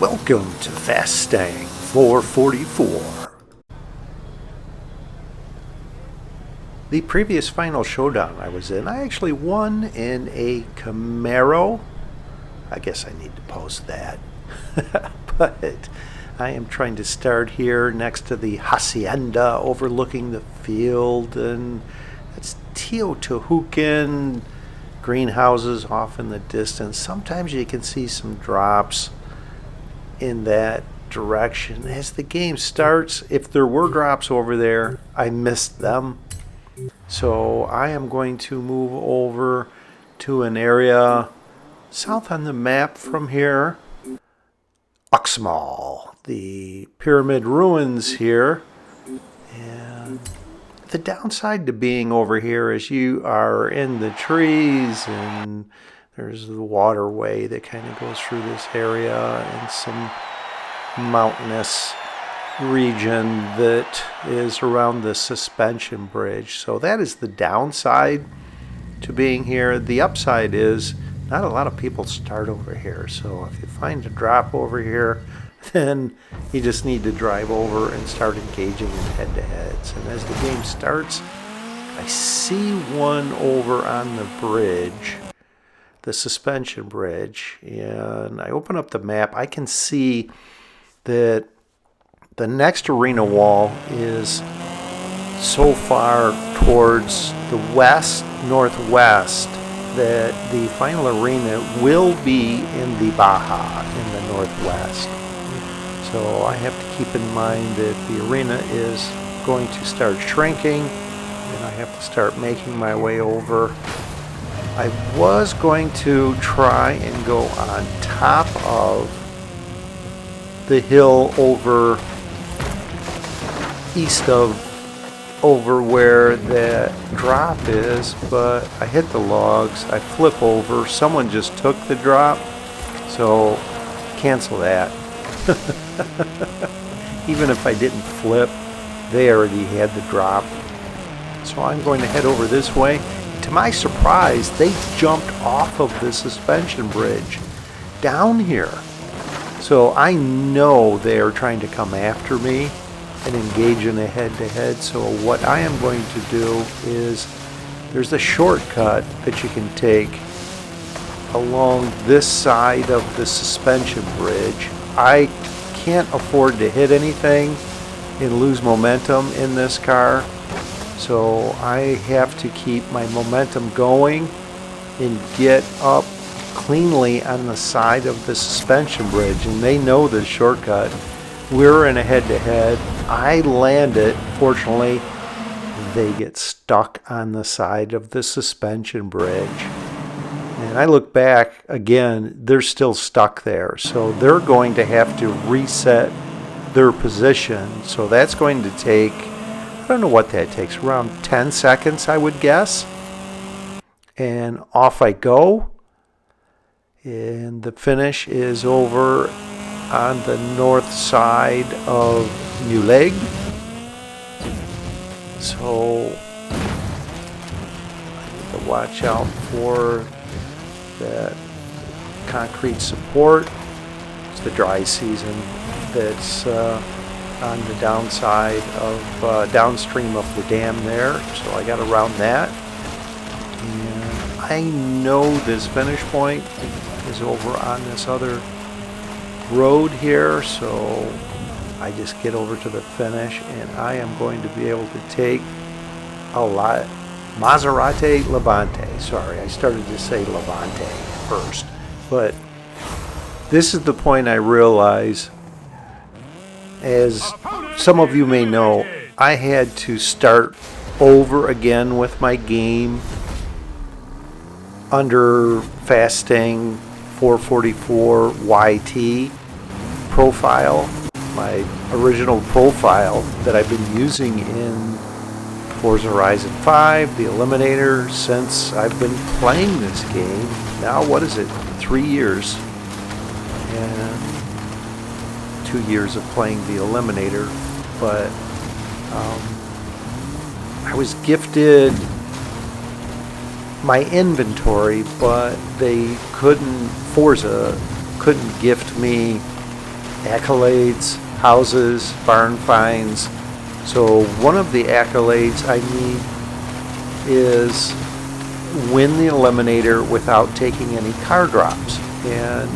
Welcome to Fastang 444. The previous final showdown I was in, I actually won in a Camaro. I guess I need to post that. But I am trying to start here next to the hacienda overlooking the field, and it's Teotihuacan greenhouses off in the distance. Sometimes you can see some drops in that direction. As the game starts, if there were drops over there, I missed them. So I am going to move over to an area south on the map from here. Uxmal, the pyramid ruins here. And the downside to being over here is you are in the trees, and there's the waterway that kind of goes through this area and some mountainous region that is around the suspension bridge. So that is the downside to being here. The upside is not a lot of people start over here. So if you find a drop over here, then you just need to drive over and start engaging in head-to-heads. And as the game starts, I see one over on the bridge, the suspension bridge, and I open up the map. I can see that the next arena wall is so far towards the west, northwest, that the final arena will be in the Baja in the northwest. So I have to keep in mind that the arena is going to start shrinking, and I have to start making my way over. I was going to try and go on top of the hill over east of over where that drop is, but I hit the logs. I flip over. Someone just took the drop, so cancel that. Even if I didn't flip, they already had the drop. So I'm going to head over this way. To my surprise, they jumped off of the suspension bridge down here. So I know they are trying to come after me and engage in a head-to-head. So what I am going to do is, there's a shortcut that you can take along this side of the suspension bridge. I can't afford to hit anything and lose momentum in this car. So I have to keep my momentum going and get up cleanly on the side of the suspension bridge. And they know this shortcut. We're in a head-to-head. I land it. Fortunately, they get stuck on the side of the suspension bridge. And I look back again, they're still stuck there. So they're going to have to reset their position. So that's going to take, I don't know what that takes, around 10 seconds, I would guess. And off I go. And the finish is over on the north side of Muleg. So I need to watch out for that concrete support. It's the dry season that's on the downside of downstream of the dam there. So I got around that. And I know this finish point is over on this other road here, so I just get over to the finish, and I am going to be able to take a lot Maserati Levante. Sorry, I started to say Levante first, but this is the point I realize, as some of you may know, I had to start over again with my game under Fastang 444 YT profile, my original profile that I've been using in Forza Horizon 5, the Eliminator, since I've been playing this game. Now, what is it? 3 years. And 2 years of playing the Eliminator. But I was gifted my inventory, but they couldn't, Forza couldn't gift me accolades, houses, barn finds. So one of the accolades I need is win the Eliminator without taking any car drops. And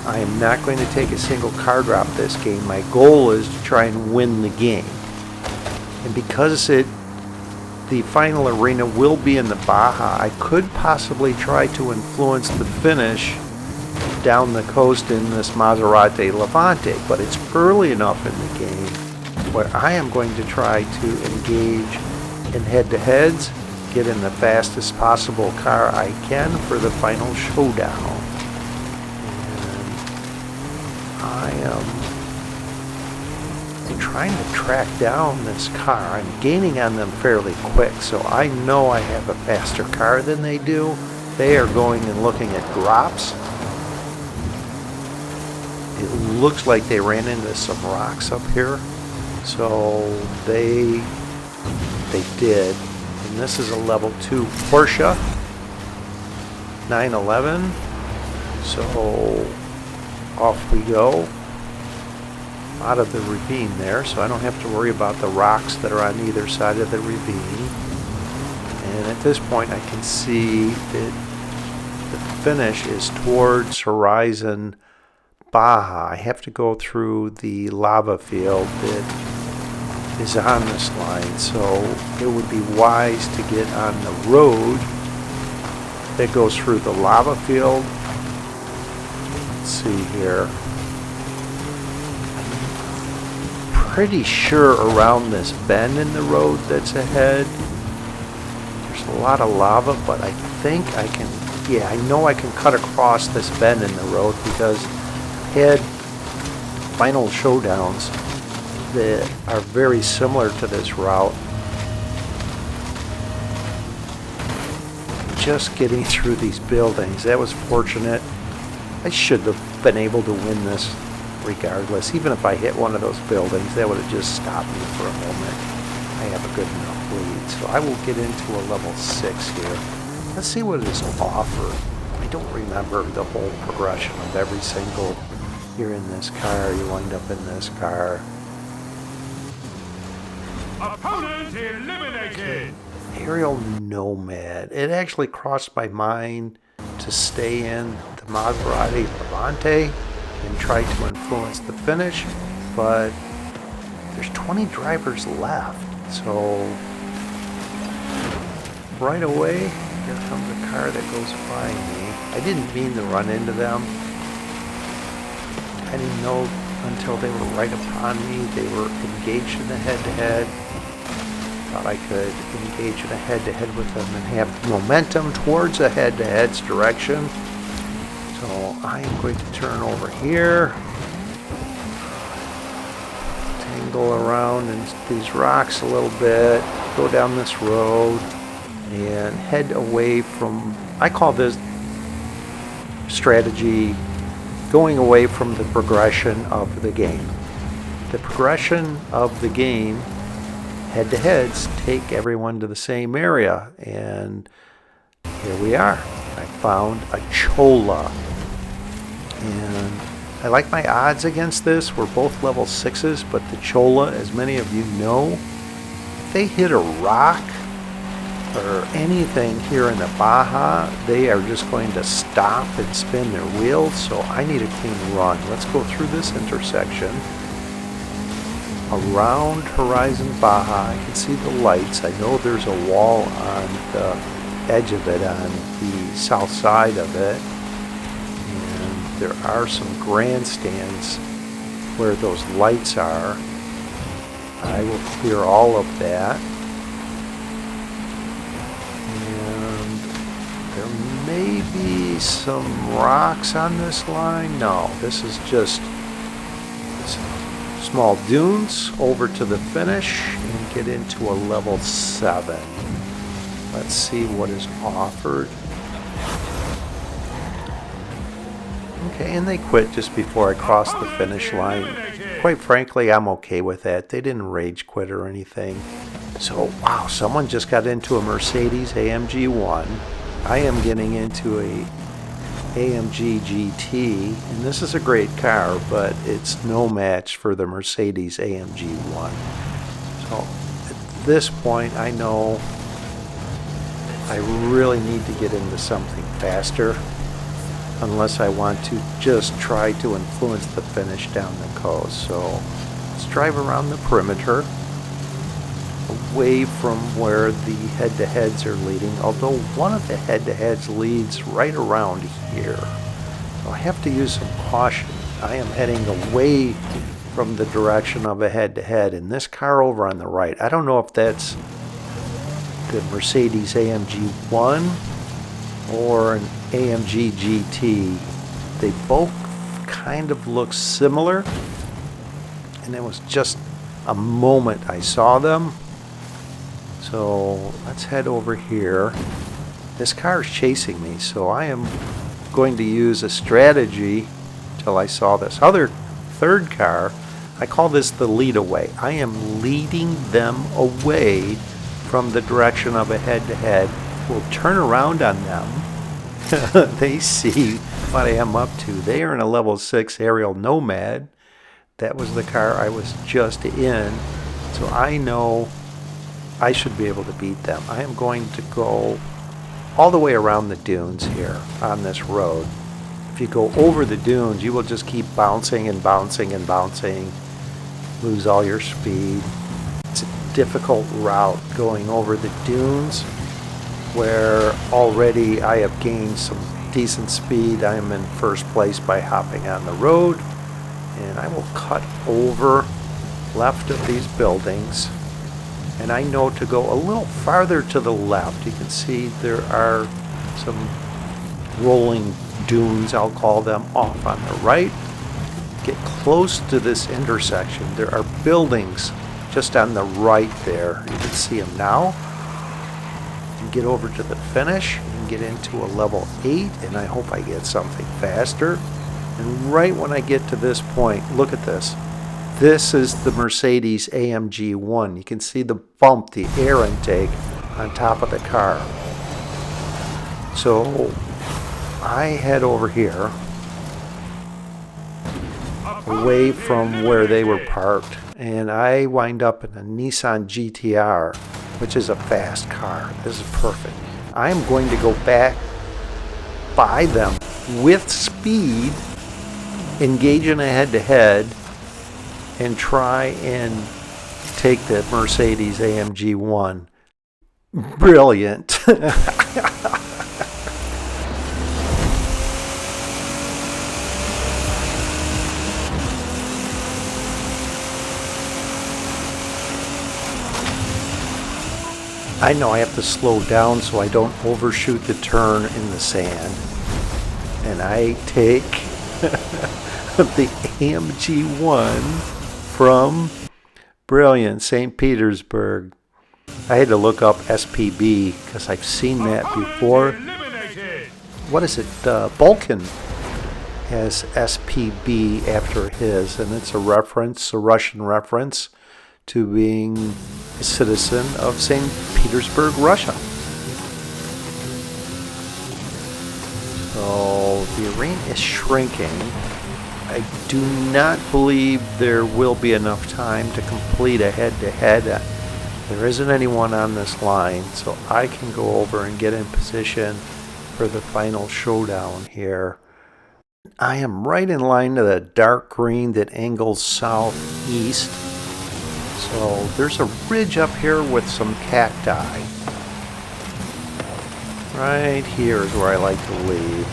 I am not going to take a single car drop this game. My goal is to try and win the game. And because the final arena will be in the Baja, I could possibly try to influence the finish down the coast in this Maserati Levante, but it's early enough in the game where I am going to try to engage in head-to-heads, get in the fastest possible car I can for the final showdown. And I am trying to track down this car. I'm gaining on them fairly quick, so I know I have a faster car than they do. They are going and looking at drops. It looks like they ran into some rocks up here, so they did. And this is a level 2 Porsche 911, so off we go out of the ravine there, so I don't have to worry about the rocks that are on either side of the ravine. And at this point I can see that the finish is towards Horizon Baja. I have to go through the lava field that is on this line, so it would be wise to get on the road that goes through the lava field. Let's see here. Pretty sure around this bend in the road that's ahead there's a lot of lava, but I think I can, yeah, I know I can cut across this bend in the road because I had final showdowns that are very similar to this route. Just getting through these buildings, that was fortunate. I should have been able to win this regardless. Even if I hit one of those buildings, that would have just stopped me for a moment. I have a good enough lead, so I will get into a level 6 here. Let's see what is offered. I don't remember the whole progression of every single, you're in this car, you wind up in this car. Opponent eliminated! Aerial Nomad. It actually crossed my mind to stay in the Maserati Levante and try to influence the finish, but there's 20 drivers left, so right away here comes a car that goes by me. I didn't mean to run into them. I didn't know until they were right upon me. They were engaged in a head-to-head. Thought I could engage in a head-to-head with them and have momentum towards a head-to-head's direction. So I am going to turn over here, tangle around in these rocks a little bit, go down this road, and head away from, I call this strategy going away from the progression of the game. The progression of the game, head-to-heads, take everyone to the same area, and here we are. I found a Chola, and I like my odds against this. We're both level 6s, but the Chola, as many of you know, if they hit a rock or anything here in the Baja, they are just going to stop and spin their wheels, so I need a clean run. Let's go through this intersection. Around Horizon Baja, I can see the lights. I know there's a wall on the edge of it, on the south side of it, and there are some grandstands where those lights are. I will clear all of that, and there may be some rocks on this line. No, this is just small dunes over to the finish and get into a level 7. Let's see what is offered. Okay, and they quit just before I crossed the finish line. Quite frankly, I'm okay with that. They didn't rage quit or anything. So, wow, someone just got into a Mercedes AMG 1. I am getting into a AMG GT, and this is a great car, but it's no match for the Mercedes AMG 1. So at this point, I know I really need to get into something faster, unless I want to just try to influence the finish down the coast. So let's drive around the perimeter, away from where the head-to-heads are leading, although one of the head-to-heads leads right around here. So I have to use some caution. I am heading away from the direction of a head-to-head, and this car over on the right, I don't know if that's the Mercedes AMG 1 or an AMG GT. They both kind of look similar, and it was just a moment I saw them. So let's head over here. This car is chasing me, so I am going to use a strategy till I saw this other third car. I call this the lead away. I am leading them away from the direction of a head-to-head. We'll turn around on them. They see what I am up to. They are in a level 6 aerial Nomad. That was the car I was just in. So I know I should be able to beat them. I am going to go all the way around the dunes here on this road. If you go over the dunes, you will just keep bouncing and bouncing and bouncing, lose all your speed. It's a difficult route going over the dunes, where already I have gained some decent speed. I am in first place by hopping on the road, and I will cut over left of these buildings. And I know to go a little farther to the left. You can see there are some rolling dunes, I'll call them, off on the right. Get close to this intersection. There are buildings just on the right there. You can see them now. And get over to the finish and get into a level 8, and I hope I get something faster. And right when I get to this point, look at this. This is the Mercedes AMG 1. You can see the bump, the air intake on top of the car. So I head over here, away from where they were parked, and I wind up in a Nissan GTR, which is a fast car. This is perfect. I'm going to go back by them with speed, engage in a head-to-head, and try and take the Mercedes AMG 1. Brilliant. I know I have to slow down so I don't overshoot the turn in the sand. And I take the AMG 1 from brilliant St. Petersburg. I had to look up SPB because I've seen that before. What is it? Vulcan has SPB after his, and it's a reference, a Russian reference, to being a citizen of St. Petersburg, Russia. So the arena is shrinking. I do not believe there will be enough time to complete a head-to-head. There isn't anyone on this line, so I can go over and get in position for the final showdown here. I am right in line to the dark green that angles southeast. So there's a ridge up here with some cacti. Right here is where I like to leave.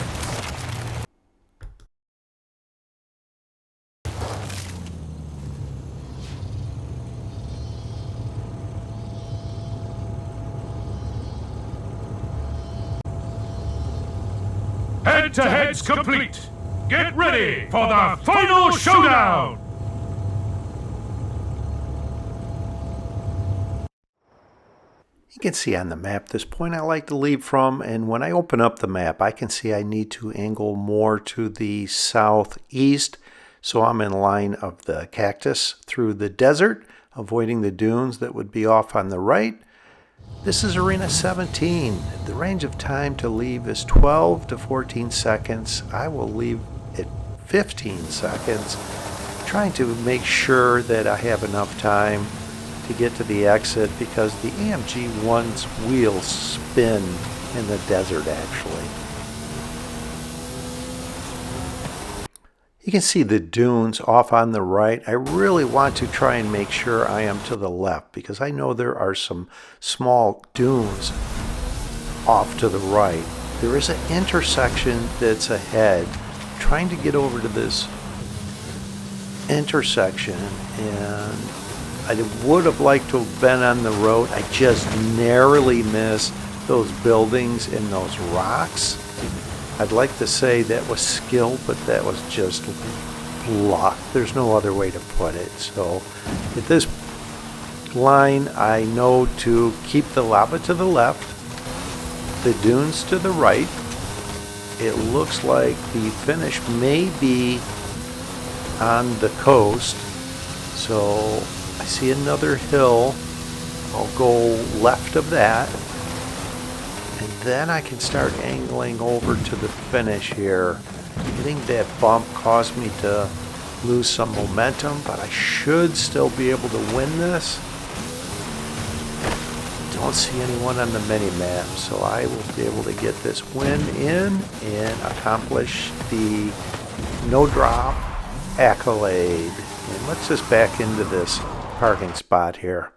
Head-to-heads complete. Get ready for the final showdown. You can see on the map this point I like to leave from, and when I open up the map I can see I need to angle more to the southeast, so I'm in line of the cactus through the desert, avoiding the dunes that would be off on the right. This is Arena 17. The range of time to leave is 12 to 14 seconds. I will leave at 15 seconds, trying to make sure that I have enough time to get to the exit because the AMG 1's wheels spin in the desert actually. You can see the dunes off on the right. I really want to try and make sure I am to the left because I know there are some small dunes off to the right. There is an intersection that's ahead. I'm trying to get over to this intersection, and I would have liked to have been on the road. I just narrowly missed those buildings and those rocks. I'd like to say that was skill, but that was just luck. There's no other way to put it. So at this line, I know to keep the lava to the left, the dunes to the right. It looks like the finish may be on the coast. So I see another hill. I'll go left of that. And then I can start angling over to the finish here. Hitting that bump caused me to lose some momentum, but I should still be able to win this. Don't see anyone on the mini-map, so I will be able to get this win in and accomplish the no drop accolade. And let's just back into this parking spot here.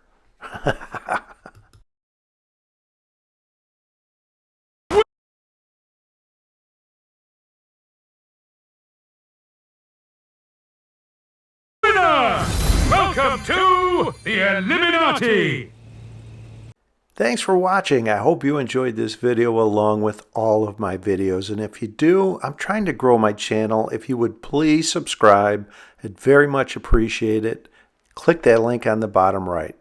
Welcome to the Eliminati! Thanks for watching. I hope you enjoyed this video along with all of my videos. And if you do, I'm trying to grow my channel. If you would please subscribe, I'd very much appreciate it. Click that link on the bottom right.